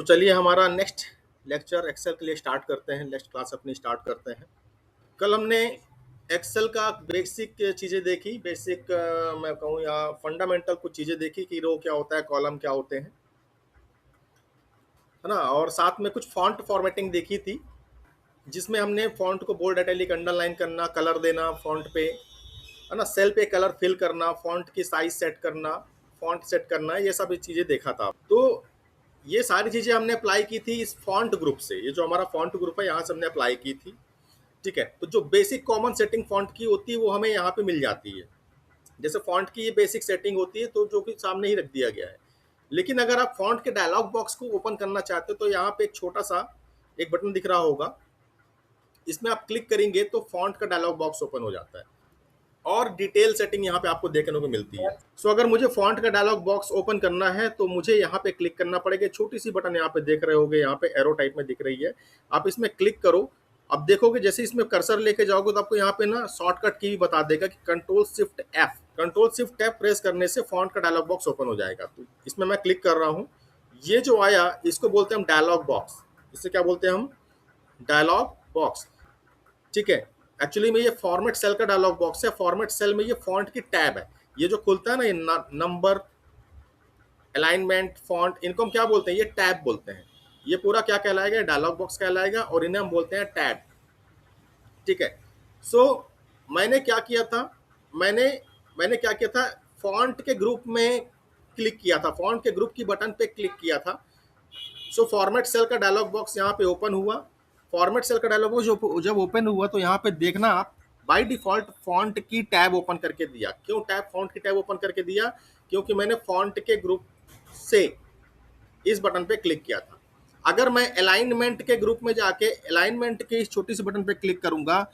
चलिए हमारा next lecture Excel के लिए स्टार्ट करते हैं। नेक्स्ट क्लास अपनी स्टार्ट करते हैं। कल हमने एक्सेल का बेसिक चीज़ें देखी, बेसिक मैं कहूँ या फंडामेंटल कुछ चीज़ें देखी कि रो क्या होता है, कॉलम क्या होते हैं, है ना। और साथ में कुछ फॉन्ट फॉर्मेटिंग देखी थी, जिसमें हमने फॉन्ट को बोल्ड, इटैलिक, अंडरलाइन करना, कलर देना फॉन्ट पे, है ना, सेल पे कलर फिल करना, फॉन्ट की साइज सेट करना, फॉन्ट सेट करना, ये सब चीज़ें देखा था। तो ये सारी चीज़ें हमने अप्लाई की थी इस फॉन्ट ग्रुप से। ये जो हमारा फॉन्ट ग्रुप है, यहाँ से हमने अप्लाई की थी। ठीक है, तो जो बेसिक कॉमन सेटिंग फॉन्ट की होती है वो हमें यहाँ पे मिल जाती है। जैसे फॉन्ट की ये बेसिक सेटिंग होती है, तो जो कि सामने ही रख दिया गया है। लेकिन अगर आप फॉन्ट के डायलॉग बॉक्स को ओपन करना चाहते हो तो यहाँ पे एक छोटा सा एक बटन दिख रहा होगा, इसमें आप क्लिक करेंगे तो फॉन्ट का डायलॉग बॉक्स ओपन हो जाता है और डिटेल सेटिंग यहाँ पे आपको देखने को मिलती है। सो अगर मुझे फॉन्ट का डायलॉग बॉक्स ओपन करना है तो मुझे यहाँ पे क्लिक करना पड़ेगा। छोटी सी बटन यहाँ पे देख रहे होगे, यहाँ पे एरो टाइप में दिख रही है, आप इसमें क्लिक करो। अब देखोगे जैसे इसमें कर्सर लेके जाओगे तो आपको यहाँ पे ना शॉर्टकट की भी बता देगा कि कंट्रोल शिफ्ट एफ प्रेस करने से फॉन्ट का डायलॉग बॉक्स ओपन हो जाएगा। तो इसमें मैं क्लिक कर रहा हूँ। ये जो आया इसको बोलते हैं हम डायलॉग बॉक्स। इससे क्या बोलते हैं हम? Dialog box. ठीक है, एक्चुअली में ये फॉर्मेट सेल का डायलॉग बॉक्स है। फॉर्मेट सेल में ये फॉन्ट की टैब है। ये जो खुलता है ना, ये नंबर, अलाइनमेंट, फॉन्ट, इनको हम क्या बोलते हैं? ये टैब बोलते हैं। ये पूरा क्या कहलाएगा? डायलॉग बॉक्स कहलाएगा और इन्हें हम बोलते हैं टैब। ठीक है, सो मैंने क्या किया था, मैंने मैंने क्या किया था, फॉन्ट के ग्रुप में क्लिक किया था, फॉन्ट के ग्रुप की बटन पे क्लिक किया था। सो फॉर्मेट सेल का डायलॉग बॉक्स यहाँ पे ओपन हुआ। फॉर्मेट सेल का डायलॉग बॉक्स जब ओपन हुआ तो यहाँ पे देखना आप, बाय डिफॉल्ट फॉन्ट की टैब ओपन करके दिया। क्यों टैब फॉन्ट की टैब ओपन करके दिया? क्योंकि मैंने फॉन्ट के ग्रुप से इस बटन पे क्लिक किया था। अगर मैं अलाइनमेंट के ग्रुप में जाके अलाइनमेंट के इस छोटी सी बटन पे क्लिक करूंगा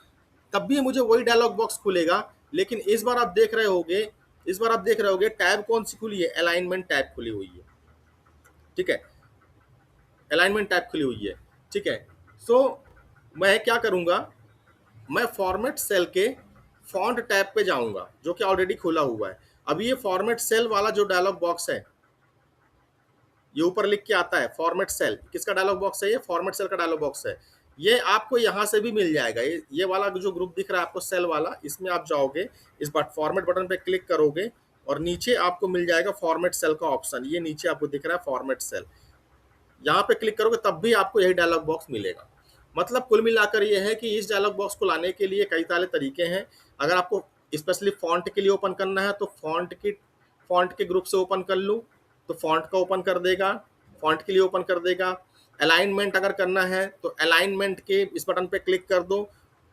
तब भी मुझे वही डायलॉग बॉक्स खुलेगा। लेकिन इस बार आप देख रहे होगे, टैब कौन सी खुली है? अलाइनमेंट टैब खुली हुई है। ठीक है, अलाइनमेंट टैब खुली हुई है। ठीक है, सो मैं क्या करूंगा, मैं फॉर्मेट सेल के फॉन्ट टैब पे जाऊंगा जो कि ऑलरेडी खुला हुआ है। अभी ये फॉर्मेट सेल वाला जो डायलॉग बॉक्स है, ये ऊपर लिख के आता है फॉर्मेट सेल। किसका डायलॉग बॉक्स है? ये फॉर्मेट सेल का डायलॉग बॉक्स है। ये आपको यहाँ से भी मिल जाएगा। ये वाला जो ग्रुप दिख रहा है आपको, सेल वाला, इसमें आप जाओगे, इस बार फॉर्मेट बटन पे क्लिक करोगे और नीचे आपको मिल जाएगा फॉर्मेट सेल का ऑप्शन। ये नीचे आपको दिख रहा है फॉर्मेट सेल, यहाँ पे क्लिक करोगे तब भी आपको यही डायलॉग बॉक्स मिलेगा। मतलब कुल मिलाकर ये है कि इस डायलॉग बॉक्स को लाने के लिए कई सारे तरीके हैं। अगर आपको स्पेशली फॉन्ट के लिए ओपन करना है तो फॉन्ट के ग्रुप से ओपन कर लूँ तो फॉन्ट का ओपन कर देगा, फॉन्ट के लिए ओपन कर देगा। अलाइनमेंट अगर करना है तो अलाइनमेंट के इस बटन पे क्लिक कर दो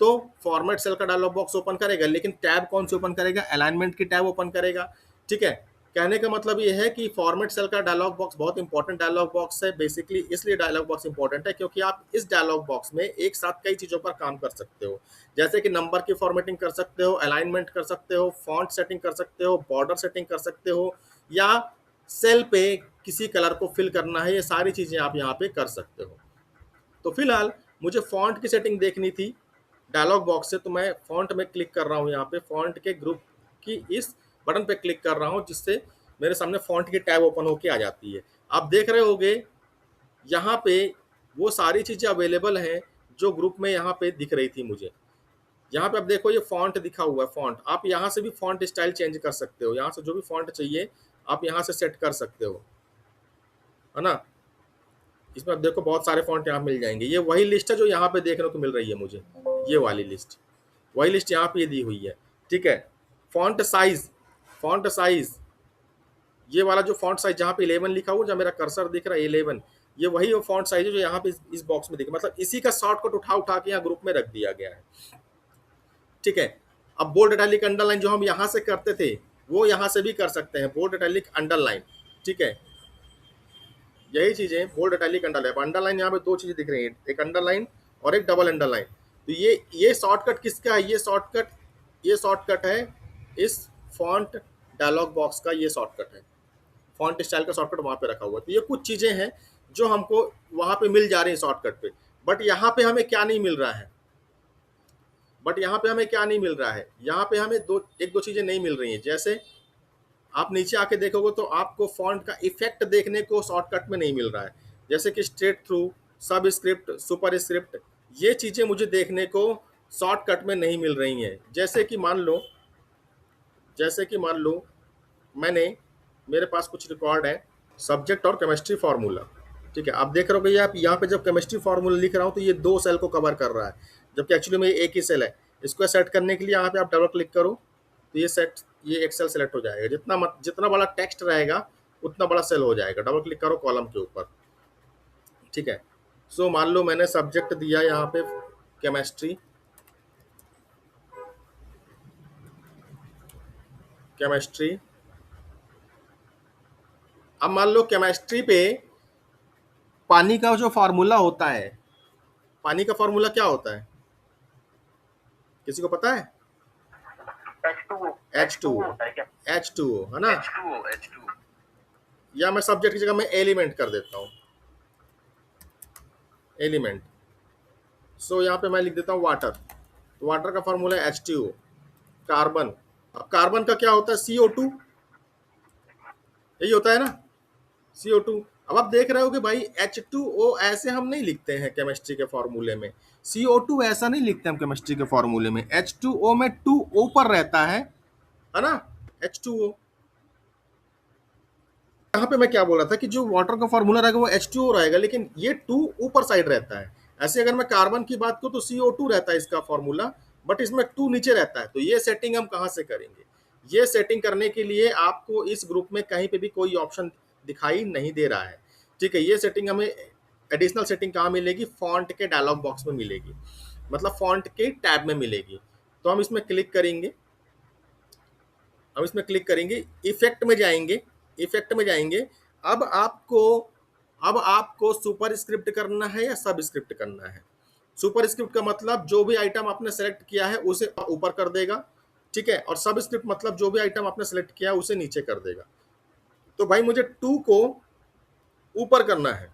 तो फॉर्मेट सेल का डायलॉग बॉक्स ओपन करेगा। लेकिन टैब कौन सी ओपन करेगा? अलाइनमेंट की टैब ओपन करेगा। ठीक है, कहने का मतलब ये है कि फॉर्मेट सेल का डायलॉग बॉक्स बहुत इंपॉर्टेंट डायलॉग बॉक्स है। बेसिकली इसलिए डायलॉग बॉक्स इंपॉर्टेंट है क्योंकि आप इस डायलॉग बॉक्स में एक साथ कई चीज़ों पर काम कर सकते हो। जैसे कि नंबर की फॉर्मेटिंग कर सकते हो, अलाइनमेंट कर सकते हो, फॉन्ट सेटिंग कर सकते हो, बॉर्डर सेटिंग कर सकते हो, या सेल पे किसी कलर को फिल करना है, ये सारी चीज़ें आप यहाँ पे कर सकते हो। तो फिलहाल मुझे फॉन्ट की सेटिंग देखनी थी डायलॉग बॉक्स से, तो मैं फॉन्ट में क्लिक कर रहा हूँ। यहाँ पे फॉन्ट के ग्रुप की इस बटन पे क्लिक कर रहा हूँ, जिससे मेरे सामने फॉन्ट की टैब ओपन होके आ जाती है। आप देख रहे होगे यहाँ पे वो सारी चीज़ें अवेलेबल हैं जो ग्रुप में यहाँ पे दिख रही थी मुझे। यहाँ पे आप देखो ये फॉन्ट दिखा हुआ है, फॉन्ट। आप यहाँ से भी फॉन्ट स्टाइल चेंज कर सकते हो, यहाँ से जो भी फॉन्ट चाहिए आप यहाँ से सेट कर सकते हो, है ना। इसमें आप देखो बहुत सारे फॉन्ट यहाँ मिल जाएंगे। ये वही लिस्ट है जो यहाँ पे देखने को मिल रही है मुझे, ये वाली लिस्ट, वही लिस्ट यहाँ पे दी हुई है। ठीक है, फॉन्ट साइज, ये वाला जो फॉन्ट साइज जहाँ पे 11 लिखा हुआ, जहाँ मेरा कर्सर दिख रहा है 11, ये वही फॉन्ट साइज है जो यहाँ पे इस बॉक्स में दिख रहा है। मतलब इसी का शॉर्टकट उठा के यहाँ ग्रुप में रख दिया गया है। ठीक है, अब बोल्ड, इटैलिक, अंडरलाइन जो हम यहाँ से करते थे वो यहाँ से भी कर सकते हैं, बोल्ड, इटैलिक, अंडरलाइन। ठीक है, यही चीजें बोल्ड, इटैलिक, अंडरलाइन। अंडरलाइन यहाँ पे दो चीजें दिख रही हैं, एक अंडरलाइन और एक डबल अंडरलाइन। तो ये शॉर्टकट किसका है? ये शॉर्टकट है इस फॉन्ट डायलॉग बॉक्स का, ये शॉर्टकट है। फॉन्ट स्टाइल का शॉर्टकट वहाँ पे रखा हुआ है। तो ये कुछ चीजें हैं जो हमको वहाँ पे मिल जा रही है शॉर्टकट पे। बट यहाँ पे हमें क्या नहीं मिल रहा है? यहाँ पे हमें एक दो चीजें नहीं मिल रही हैं। जैसे आप नीचे आके देखोगे तो आपको फॉन्ट का इफेक्ट देखने को शॉर्टकट में नहीं मिल रहा है। जैसे कि स्ट्रेट थ्रू, सब स्क्रिप्ट, सुपर स्क्रिप्ट, ये चीज़ें मुझे देखने को शॉर्टकट में नहीं मिल रही हैं। जैसे कि मान लो मैंने, मेरे पास कुछ रिकॉर्ड है, सब्जेक्ट और केमिस्ट्री फार्मूला। ठीक है, आप देख रहे हो कि आप यहाँ पे जब केमिस्ट्री फार्मूला लिख रहा हूँ तो ये 2 सेल को कवर कर रहा है, जबकि एक्चुअली में ये एक ही सेल है। इसको सेट करने के लिए यहाँ पे आप डबल क्लिक करो तो ये एक सेल सेलेक्ट हो जाएगा। जितना बड़ा टेक्स्ट रहेगा उतना बड़ा सेल हो जाएगा। डबल क्लिक करो कॉलम के ऊपर। ठीक है, सो मान लो मैंने सब्जेक्ट दिया यहाँ पे केमिस्ट्री, केमिस्ट्री। अब मान लो केमिस्ट्री पे पानी का जो फार्मूला होता है, पानी का फार्मूला क्या होता है, किसी को पता है? H2O, H2O है ना। या मैं सब्जेक्ट की जगह में एलिमेंट कर देता हूँ, एलिमेंट। सो यहाँ पे मैं लिख देता हूँ वाटर। तो वाटर का फार्मूला है H2O। कार्बन, अब कार्बन का क्या होता है? CO2, यही होता है ना, CO2। अब आप देख रहे हो कि भाई H2O ऐसे हम नहीं लिखते हैं केमिस्ट्री के फॉर्मूले में, CO2 ऐसा नहीं लिखते हम केमिस्ट्री के फॉर्मूले में। H2O में 2 ऊपर रहता है ना, H2O। यहाँ पे मैं क्या बोल रहा था कि जो वाटर का फॉर्मूला रहेगा वो H2O रहेगा, लेकिन ये 2 ऊपर साइड रहता है। ऐसे अगर मैं कार्बन की बात करूँ तो CO2 रहता है इसका फॉर्मूला, बट इसमें 2 नीचे रहता है। तो ये सेटिंग हम कहाँ से करेंगे? ये सेटिंग करने के लिए आपको इस ग्रुप में कहीं पे भी कोई ऑप्शन दिखाई नहीं दे रहा है। ठीक है, ये सेटिंग हमें एडिशनल सेटिंग कहाँ मिलेगी? फॉन्ट के डायलॉग बॉक्स में मिलेगी, मतलब फॉन्ट के टैब में मिलेगी। तो हम इसमें क्लिक करेंगे, हम इसमें क्लिक करेंगे, इफेक्ट में जाएंगे, इफेक्ट में जाएंगे। अब आपको अब आपको सुपर स्क्रिप्ट करना है या सब स्क्रिप्ट करना है? सुपर स्क्रिप्ट का मतलब जो भी आइटम आपने सेलेक्ट किया है उसे ऊपर कर देगा। ठीक है, और सब स्क्रिप्ट मतलब जो भी आइटम आपने सेलेक्ट किया है उसे नीचे कर देगा। तो भाई मुझे 2 को ऊपर करना है,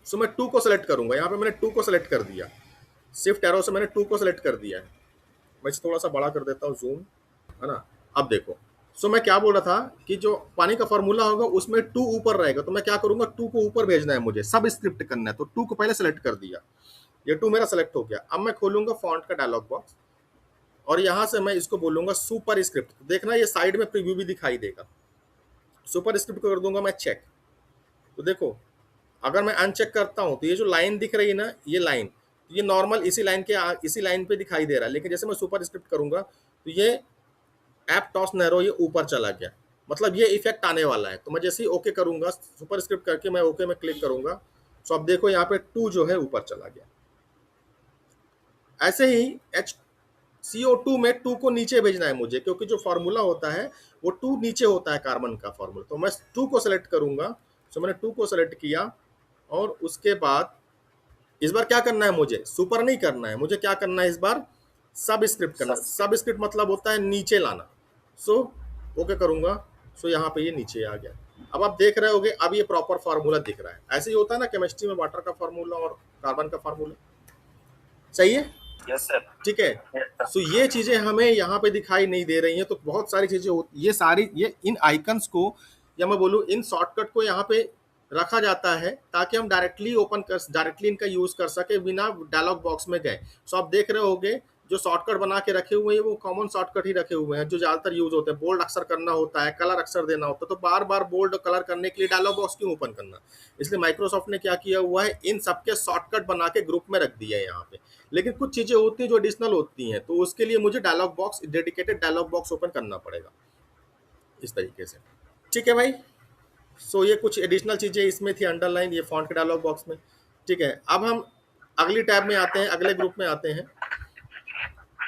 सो मैं 2 को सेलेक्ट करूंगा। यहाँ पे मैंने 2 को सेलेक्ट कर दिया, शिफ्ट एरो से मैंने 2 को सेलेक्ट कर दिया है। मैं इसे थोड़ा सा बड़ा कर देता हूँ, जूम, है ना। अब देखो, सो मैं क्या बोल रहा था कि जो पानी का फॉर्मूला होगा उसमें 2 ऊपर रहेगा, तो मैं क्या करूंगा, 2 को ऊपर भेजना है मुझे, सब स्क्रिप्ट करना है। तो 2 को पहले सेलेक्ट कर दिया, ये 2 मेरा सेलेक्ट हो गया। अब मैं खोलूंगा फॉन्ट का डायलॉग बॉक्स और यहां से मैं इसको बोलूंगा सुपर स्क्रिप्ट। देखना ये साइड में प्रीव्यू भी दिखाई देगा। सुपर स्क्रिप्ट को कर दूंगा मैं चेक। तो देखो, अगर मैं अनचेक करता हूं तो ये जो लाइन दिख रही है ना, ये लाइन, ये नॉर्मल इसी लाइन पे दिखाई दे रहा है। लेकिन जैसे मैं सुपर स्क्रिप्ट करूंगा तो ये ऐप टॉस नैरो ये ऊपर चला गया, मतलब ये इफेक्ट आने वाला है। तो मैं जैसे ही ओके करूंगा, सुपर स्क्रिप्ट करके मैं ओके में क्लिक करूंगा, तो अब देखो यहाँ पे 2 जो है ऊपर चला गया। ऐसे ही CO2 में 2 को नीचे भेजना है मुझे, क्योंकि जो फार्मूला होता है वो 2 नीचे होता है कार्बन का फार्मूला। तो मैं 2 को सेलेक्ट करूंगा, तो मैंने 2 को सेलेक्ट किया और उसके बाद इस बार क्या करना है, मुझे सुपर नहीं करना है, मुझे क्या करना है इस बार, सब स्क्रिप्ट करना है। सब स्क्रिप्ट मतलब होता है नीचे लाना। सो ओके करूंगा, सो यहाँ पे ये नीचे आ गया। अब आप देख रहे होगे, अब ये प्रॉपर फार्मूला दिख रहा है। ऐसे ही होता है ना केमिस्ट्री में, वाटर का फार्मूला और कार्बन का फार्मूला। सही है? Yes sir. ठीक है, सो ये चीजें हमें यहाँ पे दिखाई नहीं दे रही हैं। तो बहुत सारी चीजें ये सारी, ये इन आइकन्स को, या मैं बोलूँ इन शॉर्टकट को यहाँ पे रखा जाता है ताकि हम डायरेक्टली इनका यूज कर सके बिना डायलॉग बॉक्स में गए। सो आप देख रहे होगे जो शॉर्टकट बना के रखे हुए हैं वो कॉमन शॉर्टकट ही रखे हुए हैं जो ज्यादातर यूज होते हैं। बोल्ड अक्षर करना होता है, कलर अक्षर देना होता है, तो बार बार बोल्ड कलर करने के लिए डायलॉग बॉक्स क्यों ओपन करना। इसलिए माइक्रोसॉफ्ट ने क्या किया हुआ है, इन सबके शॉर्टकट बना के ग्रुप में रख दिया है यहाँ पे। लेकिन कुछ चीजें होती हैं जो एडिशनल होती हैं, तो उसके लिए मुझे dialog box, dedicated dialog box open करना पड़ेगा इस तरीके से। ठीक है भाई, सो ये कुछ एडिशनल चीजें इसमें थी अंडरलाइन, ये फॉन्ट के डायलॉग बॉक्स में। ठीक है, अब हम अगली टैब में आते हैं, अगले ग्रुप में आते हैं।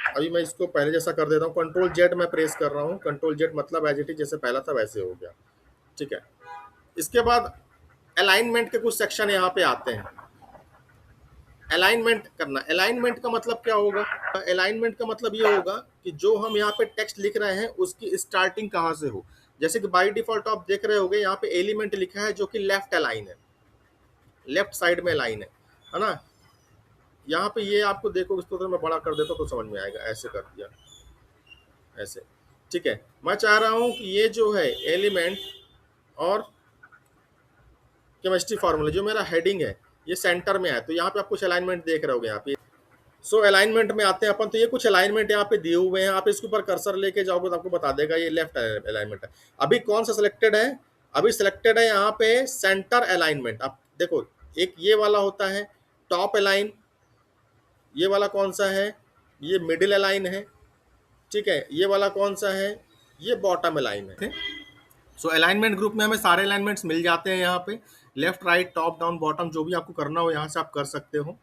अभी मैं इसको पहले जैसा कर देता हूँ, कंट्रोल जेड मैं प्रेस कर रहा हूँ। कंट्रोल जेड मतलब एज इट इज जैसे पहला था वैसे हो गया। ठीक है, इसके बाद अलाइनमेंट के कुछ सेक्शन यहाँ पे आते हैं। अलाइनमेंट करना, अलाइनमेंट का मतलब क्या होगा? अलाइनमेंट का मतलब ये होगा कि जो हम यहाँ पे टेक्स्ट लिख रहे हैं उसकी स्टार्टिंग कहाँ से हो। जैसे कि बाय डिफॉल्ट आप देख रहे होगे यहाँ पे एलिमेंट लिखा है जो कि लेफ्ट अलाइन है, लेफ्ट साइड में लाइन है ना। यहाँ पे ये आपको देखो, इसको तो मैं बड़ा कर देता हूँ तो समझ में आएगा। ऐसे कर दिया, ऐसे। ठीक है, मैं चाह रहा हूँ कि ये जो है एलिमेंट और केमिस्ट्री फार्मूला जो मेरा हेडिंग है ये सेंटर में है, तो यहाँ पे आप कुछ अलाइनमेंट देख रहे होगे यहाँ पे। सो अलाइनमेंट में आते हैं अपन, तो ये कुछ अलाइनमेंट यहाँ पे दिए हुए हैं, आप इसके ऊपर कर्सर लेके जाओगे तो आपको बता देगा ये लेफ्ट अलाइनमेंट है। अभी कौन सा सिलेक्टेड है, अभी सिलेक्टेड है यहाँ पे सेंटर अलाइनमेंट। आप देखो एक ये वाला होता है टॉप अलाइन, ये वाला कौन सा है, ये मिडिल अलाइन है, ठीक है, ये वाला कौन सा है, ये बॉटम अलाइन है। सो अलाइनमेंट ग्रुप में हमें सारे अलाइनमेंट्स मिल जाते हैं यहाँ पे, left right top down bottom, जो भी आपको करना हो यहाँ से आप कर सकते हो,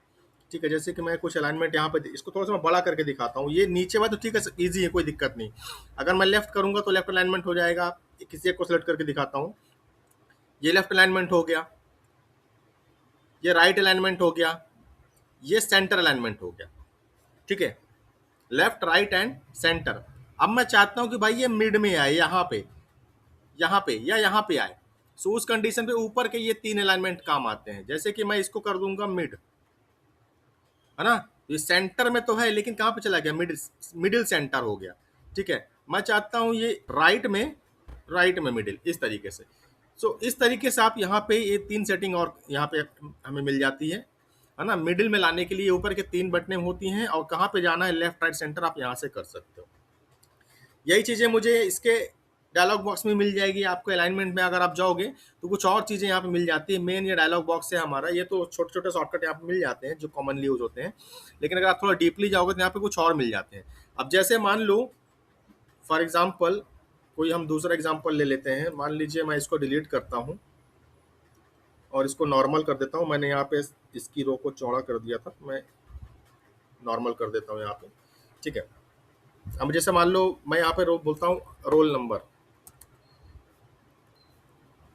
ठीक है। जैसे कि मैं कुछ अलाइनमेंट यहाँ पे इसको थोड़ा सा मैं बड़ा करके दिखाता हूँ, ये नीचे वाला तो ठीक है इजी है, कोई दिक्कत नहीं। अगर मैं लेफ्ट करूंगा तो लेफ्ट अलाइनमेंट हो जाएगा, किसी एक को सिलेक्ट करके दिखाता हूँ, ये लेफ्ट अलाइनमेंट हो गया, ये राइट अलाइनमेंट हो गया, ये सेंटर अलाइनमेंट हो गया, ठीक है, लेफ्ट राइट एंड सेंटर। अब मैं चाहता हूँ कि भाई ये मिड में आए, यहाँ पे या यहाँ पे आए। सो उस कंडीशन पे ऊपर के ये 3 अलाइनमेंट काम आते हैं। जैसे कि मैं इसको कर दूंगा मिड, है ना, ये सेंटर में तो है लेकिन कहाँ पे चला गया, मिडिल सेंटर हो गया, ठीक है। मैं चाहता हूँ ये राइट में मिडिल, इस तरीके से। सो इस तरीके से आप यहाँ पे ये 3 सेटिंग और यहाँ पे हमें मिल जाती है ना। मिडिल में लाने के लिए ऊपर के 3 बटनें होती हैं, और कहाँ पे जाना है लेफ्ट राइट सेंटर आप यहाँ से कर सकते हो। यही चीज़ें मुझे इसके डायलॉग बॉक्स में मिल जाएगी। आपको अलाइनमेंट में अगर आप जाओगे तो कुछ और चीज़ें यहाँ पे मिल जाती है। मेन ये डायलॉग बॉक्स है हमारा, ये तो छोटे छोटे शॉर्टकट यहाँ पे मिल जाते हैं जो कॉमनली यूज होते हैं, लेकिन अगर आप थोड़ा डीपली जाओगे तो यहाँ पे कुछ और मिल जाते हैं। अब जैसे मान लो फॉर एग्जाम्पल कोई हम दूसरा एग्जाम्पल ले लेते हैं, मान लीजिए मैं इसको डिलीट करता हूँ और इसको नॉर्मल कर देता हूँ। मैंने यहाँ पे इसकी रो को चौड़ा कर दिया था, मैं नॉर्मल कर देता हूँ यहाँ पे, ठीक है। अब जैसे मान लो मैं यहाँ पे बोलता हूँ रोल नंबर,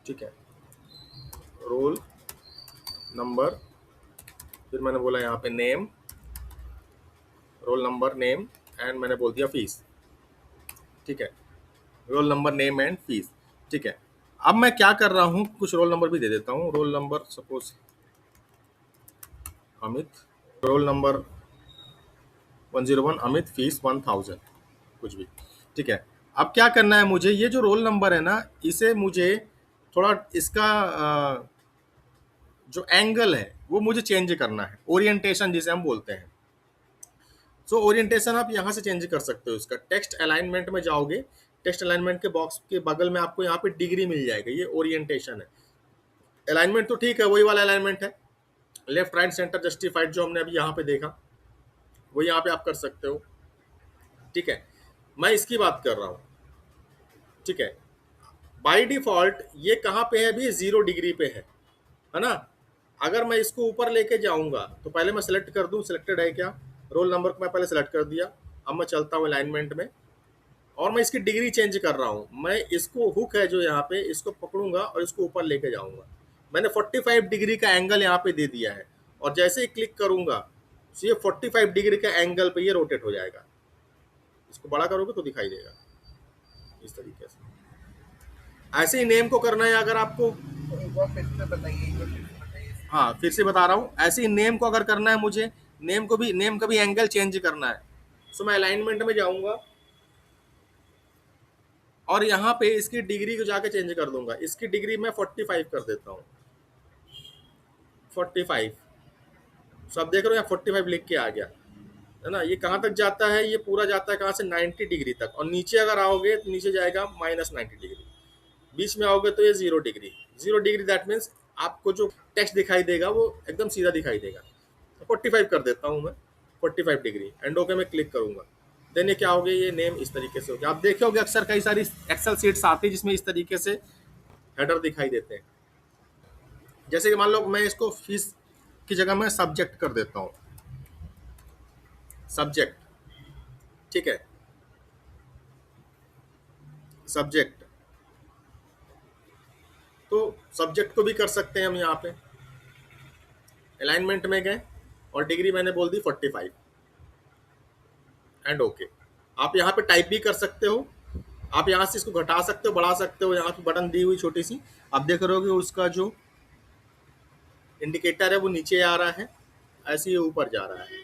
ठीक है, रोल नंबर, फिर मैंने बोला यहाँ पे name, roll number name and मैंने बोल दिया फीस, ठीक है, roll number name and fees, ठीक है। अब मैं क्या कर रहा हूँ, कुछ रोल नंबर भी दे देता हूँ, roll number suppose Amit, roll number 101 Amit, fees 1000, कुछ भी, ठीक है। अब क्या करना है मुझे, ये जो रोल नंबर है ना, इसे मुझे थोड़ा इसका जो एंगल है वो मुझे चेंज करना है, ओरिएंटेशन जिसे हम बोलते हैं। सो ओरिएंटेशन आप यहाँ से चेंज कर सकते हो। इसका टेक्स्ट अलाइनमेंट में जाओगे, टेक्स्ट अलाइनमेंट के बॉक्स के बगल में आपको यहाँ पे डिग्री मिल जाएगा, ये ओरिएंटेशन है। अलाइनमेंट तो ठीक है, वही वाला अलाइनमेंट है, लेफ्ट राइट सेंटर जस्टिफाइड जो हमने अभी यहाँ पे देखा, वो यहाँ पे आप कर सकते हो, ठीक है। मैं इसकी बात कर रहा हूँ, ठीक है। बाय डिफॉल्ट ये कहाँ पे है अभी, 0 डिग्री पे है ना। अगर मैं इसको ऊपर लेके जाऊंगा तो पहले मैं सेलेक्ट कर दूं, सिलेक्टेड है क्या, रोल नंबर को मैं पहले सेलेक्ट कर दिया। अब मैं चलता हूँ अलाइनमेंट में और मैं इसकी डिग्री चेंज कर रहा हूँ। मैं इसको हुक है जो यहाँ पे, इसको पकड़ूंगा और इसको ऊपर लेके जाऊंगा। मैंने 45 डिग्री का एंगल यहाँ पे दे दिया है, और जैसे ही क्लिक करूंगा तो ये 45 डिग्री का एंगल पे ये रोटेट हो जाएगा। इसको बड़ा करोगे तो दिखाई देगा इस तरीके से। ऐसे ही नेम को करना है अगर आपको, एक बार फिर से बताइए, एक बार फिर से बताइए। हाँ फिर से बता रहा हूँ, ऐसे ही नेम को अगर करना है मुझे, नेम का भी एंगल चेंज करना है। सो मैं अलाइनमेंट में जाऊंगा और यहाँ पे इसकी डिग्री को जाके चेंज कर दूंगा। इसकी डिग्री मैं 45 कर देता हूँ, 45। सो आप देख रहे हो यहाँ 45 लिख के आ गया, है ना। ये कहाँ तक जाता है, ये पूरा जाता है कहाँ से, 90 डिग्री तक। और नीचे अगर आओगे तो नीचे जाएगा -90 डिग्री, बीच में आओगे तो ये 0 डिग्री। 0 डिग्री दैट मीन्स आपको जो टेक्स्ट दिखाई देगा वो एकदम सीधा दिखाई देगा। 45 कर देता हूँ मैं, 45 डिग्री, एंड ओके में क्लिक करूंगा। देन ये क्या हो गया, ये नेम इस तरीके से हो गया। आप देखे होगे अक्सर कई सारी एक्सेल शीट्स आती है जिसमें इस तरीके से हेडर दिखाई देते हैं। जैसे कि मान लो मैं इसको फीस की जगह मैं सब्जेक्ट कर देता हूँ, सब्जेक्ट, ठीक है, सब्जेक्ट। तो सब्जेक्ट को भी कर सकते हैं हम यहाँ पे। अलाइनमेंट में गए और डिग्री मैंने बोल दी 45 एंड ओके। आप यहाँ पे टाइप भी कर सकते हो, आप यहाँ से इसको घटा सकते हो, बढ़ा सकते हो। यहाँ पे बटन दी हुई छोटी सी, आप देख रहे हो कि उसका जो इंडिकेटर है वो नीचे आ रहा है, ऐसे ही ऊपर जा रहा है।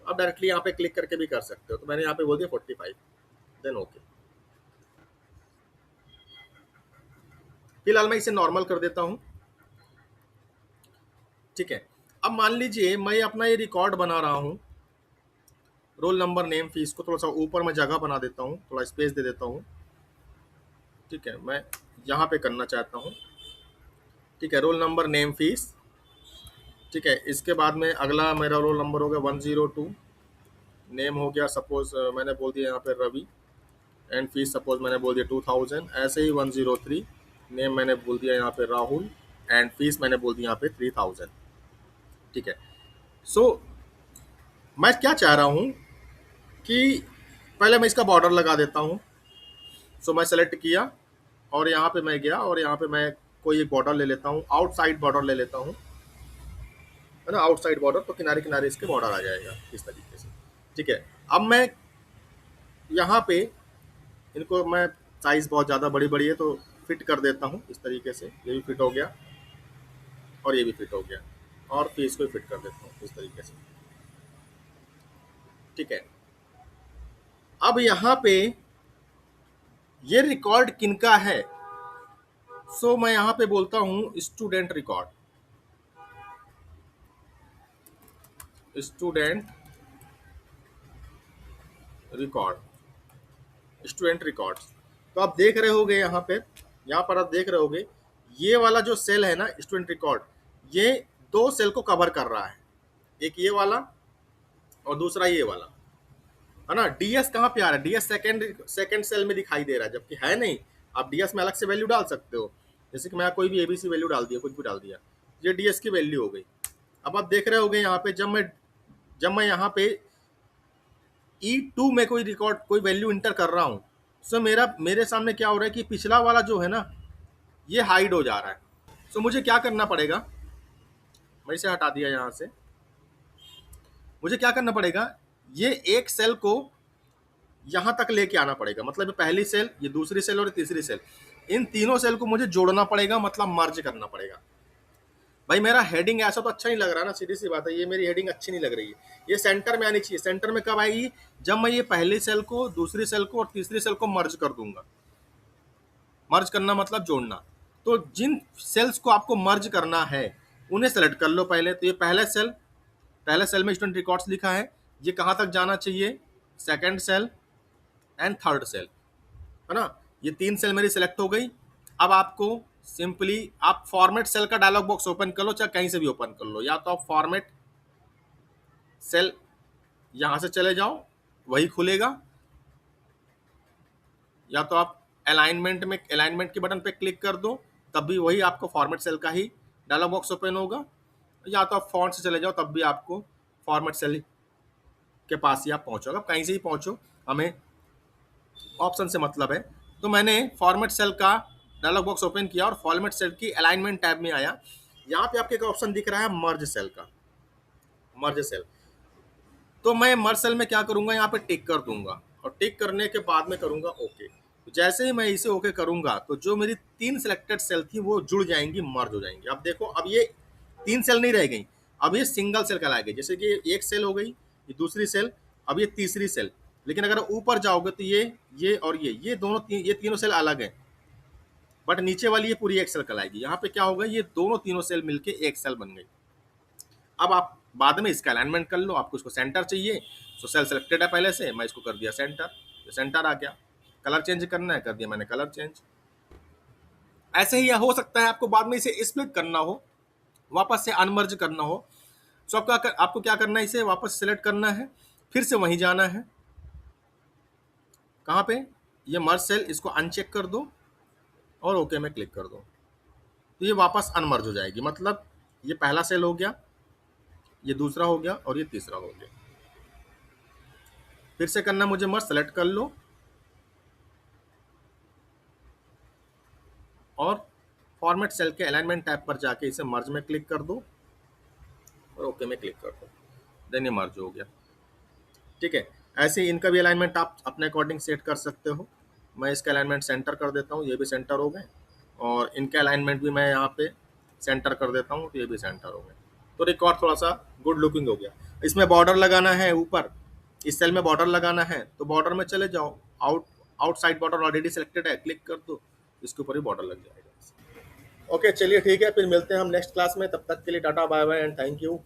आप डायरेक्टली यहाँ पे क्लिक करके भी कर सकते हो। तो मैंने यहाँ पे बोल दिया 45, देन ओके। फिलहाल मैं इसे नॉर्मल कर देता हूँ, ठीक है। अब मान लीजिए मैं अपना ये रिकॉर्ड बना रहा हूँ, रोल नंबर नेम फीस को थोड़ा सा ऊपर मैं जगह बना देता हूँ, थोड़ा स्पेस दे देता हूँ। ठीक है, मैं यहाँ पे करना चाहता हूँ। ठीक है, रोल नंबर नेम फीस। ठीक है, इसके बाद में अगला मेरा रोल नंबर हो गया 102, नेम हो गया सपोज मैंने बोल दिया यहाँ पे रवि, एंड फीस सपोज मैंने बोल दिया 2000। ऐसे ही 103, नेम मैंने बोल दिया यहाँ पे राहुल, एंड फीस मैंने बोल दिया यहाँ पे 3000। ठीक है, सो मैं क्या चाह रहा हूँ कि पहले मैं इसका बॉर्डर लगा देता हूँ। सो मैं सेलेक्ट किया और यहाँ पे मैं गया और यहाँ पे मैं कोई एक बॉर्डर ले लेता हूँ, आउटसाइड बॉर्डर ले लेता हूँ, है ना, आउटसाइड बॉर्डर। तो किनारे किनारे इसके बॉर्डर आ जाएगा इस तरीके से। ठीक है, अब मैं यहाँ पे इनको मैं साइज बहुत ज़्यादा बड़ी बड़ी है तो फिट कर देता हूँ इस तरीके से। ये भी फिट हो गया और ये भी फिट हो गया, और फिर इसको भी फिट कर देता हूँ इस तरीके से। ठीक है, अब यहाँ पे ये रिकॉर्ड किनका है? सो मैं यहाँ पे बोलता हूँ student record, student record, student records. तो आप देख रहे होगे यहाँ पे, यहाँ पर आप देख रहे होगे ये वाला जो सेल है ना स्टूडेंट रिकॉर्ड, ये दो सेल को कवर कर रहा है, एक ये वाला और दूसरा ये वाला, है ना। डीएस कहाँ पे आ रहा है? डीएस सेकंड सेल में दिखाई दे रहा है, जबकि है नहीं। आप डीएस में अलग से वैल्यू डाल सकते हो, जैसे कि मैं कोई भी एबीसी वैल्यू डाल दिया, कुछ भी डाल दिया, ये डीएस की वैल्यू हो गई। अब आप देख रहे होगे यहाँ पे जब मैं यहाँ पे E2 में कोई रिकॉर्ड कोई वैल्यू इंटर कर रहा हूँ, सो मेरे सामने क्या हो रहा है कि पिछला वाला जो है ना ये हाइड हो जा रहा है। सो मुझे क्या करना पड़ेगा, मैं इसे हटा दिया यहाँ से। मुझे क्या करना पड़ेगा, ये एक सेल को यहाँ तक लेके आना पड़ेगा, मतलब ये पहली सेल, ये दूसरी सेल और तीसरी सेल, इन तीनों सेल को मुझे जोड़ना पड़ेगा, मतलब मर्ज करना पड़ेगा। भाई मेरा हेडिंग ऐसा तो अच्छा नहीं लग रहा ना, सीधी सी बात है, ये मेरी हेडिंग अच्छी नहीं लग रही है। ये सेंटर में आनी चाहिए। सेंटर में कब आएगी? जब मैं ये पहली सेल को, दूसरी सेल को और तीसरी सेल को मर्ज कर दूंगा। मर्ज करना मतलब जोड़ना। तो जिन सेल्स को आपको मर्ज करना है उन्हें सेलेक्ट कर लो पहले। तो ये पहले सेल में स्टूडेंट रिकॉर्ड्स लिखा है, ये कहाँ तक जाना चाहिए? Second cell and third cell, है ना। ये तीन सेल मेरी सेलेक्ट हो गई। अब आपको सिंपली आप फॉर्मेट सेल का डायलॉग बॉक्स ओपन कर लो, चाहे कहीं से भी ओपन कर लो, या तो आप फॉर्मेट सेल यहां से चले जाओ वही खुलेगा, या तो आप अलाइनमेंट के बटन पे क्लिक कर दो, तब भी वही आपको फॉर्मेट सेल का ही डायलॉग बॉक्स ओपन होगा, या तो आप फॉन्ट से चले जाओ तब भी आपको फॉर्मेट सेल के पास ही आप पहुंचोगे। आप कहीं से ही पहुंचो, हमें ऑप्शन से मतलब है। तो मैंने फॉर्मेट सेल का डायलॉग बॉक्स ओपन किया और फॉर्मेट सेल की अलाइनमेंट टैब में आया। यहाँ पे आपके एक ऑप्शन दिख रहा है मर्ज सेल का, मर्ज सेल। तो मैं मर्ज सेल में क्या करूंगा, यहाँ पे टिक कर दूंगा, और टिक करने के बाद में करूंगा ओके। जैसे ही मैं इसे ओके करूंगा तो जो मेरी तीन सिलेक्टेड सेल थी वो जुड़ जाएंगी, मर्ज हो जाएंगी। अब देखो, अब ये तीन सेल नहीं रह गई, अब ये सिंगल सेल कहलाएगी। जैसे कि एक सेल हो गई, ये दूसरी सेल, अब ये तीसरी सेल। लेकिन अगर ऊपर जाओगे तो ये और ये दोनों ये तीनों सेल अलग है, बट नीचे वाली ये पूरी एक सेल कहलाएगी। यहाँ पे क्या होगा, ये दोनों तीनों सेल मिलके एक सेल बन गई। अब आप बाद में इसका अलाइनमेंट कर लो, आपको इसको सेंटर चाहिए, तो सेल सेलेक्टेड है पहले से, मैं इसको कर दिया सेंटर, तो सेंटर आ गया। कलर चेंज करना है, कर दिया मैंने कलर चेंज। ऐसे ही हो सकता है आपको बाद में इसे स्प्लिट करना हो, वापस से अनमर्ज करना हो। सो आपको क्या करना है, इसे वापस सेलेक्ट करना है, फिर से वहीं जाना है, कहाँ पे, ये मर्ज सेल, इसको अनचेक कर दो और ओके में क्लिक कर दो, तो ये वापस अनमर्ज हो जाएगी। मतलब ये पहला सेल हो गया, ये दूसरा हो गया और ये तीसरा हो गया। फिर से करना मुझे मर्ज, सेलेक्ट कर लो और फॉर्मेट सेल के अलाइनमेंट टैब पर जाके इसे मर्ज में क्लिक कर दो और ओके में क्लिक कर दो, देन ये मर्ज हो गया। ठीक है, ऐसे ही इनका भी अलाइनमेंट आप अपने अकॉर्डिंग सेट कर सकते हो। मैं इसका अलाइनमेंट सेंटर कर देता हूँ, ये भी सेंटर हो गए, और इनके अलाइनमेंट भी मैं यहाँ पे सेंटर कर देता हूँ, तो ये भी सेंटर हो गए। तो रिकॉर्ड थोड़ा सा गुड लुकिंग हो गया। इसमें बॉर्डर लगाना है ऊपर, इस सेल में बॉर्डर लगाना है तो बॉर्डर में चले जाओ, आउटसाइड बॉर्डर ऑलरेडी सिलेक्टेड है, क्लिक कर दो, इसके ऊपर ही बॉर्डर लग जाएगा। ओके, चलिए ठीक है, फिर मिलते हैं हम नेक्स्ट क्लास में। तब तक के लिए tata bye bye and thank you.